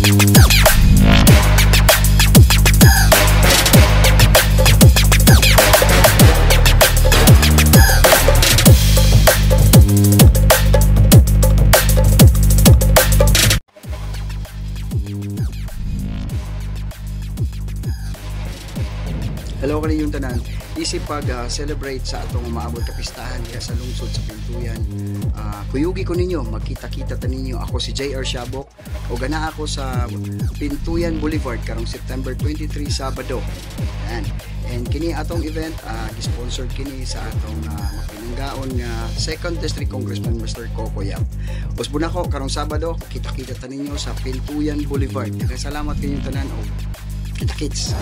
Hello kayo yung tanan. Isip pag-celebrate sa atong maabot kapistahan diya sa lungsod sa Pintuyan. Kuyugi ko ninyo, magkita-kita ta ninyo. Ako si JR Shabok o gana ako sa Pintuyan Boulevard karong September 23 Sabado. Yan. And kini atong event gi-sponsored kini sa atong mapinanggaon nga 2nd District Congressman Mr. Coco Yap. Usbon ako karong Sabado, kita-kita ta ninyo sa Pintuyan Boulevard. Kaya salamat kayong tanan o kita-kits.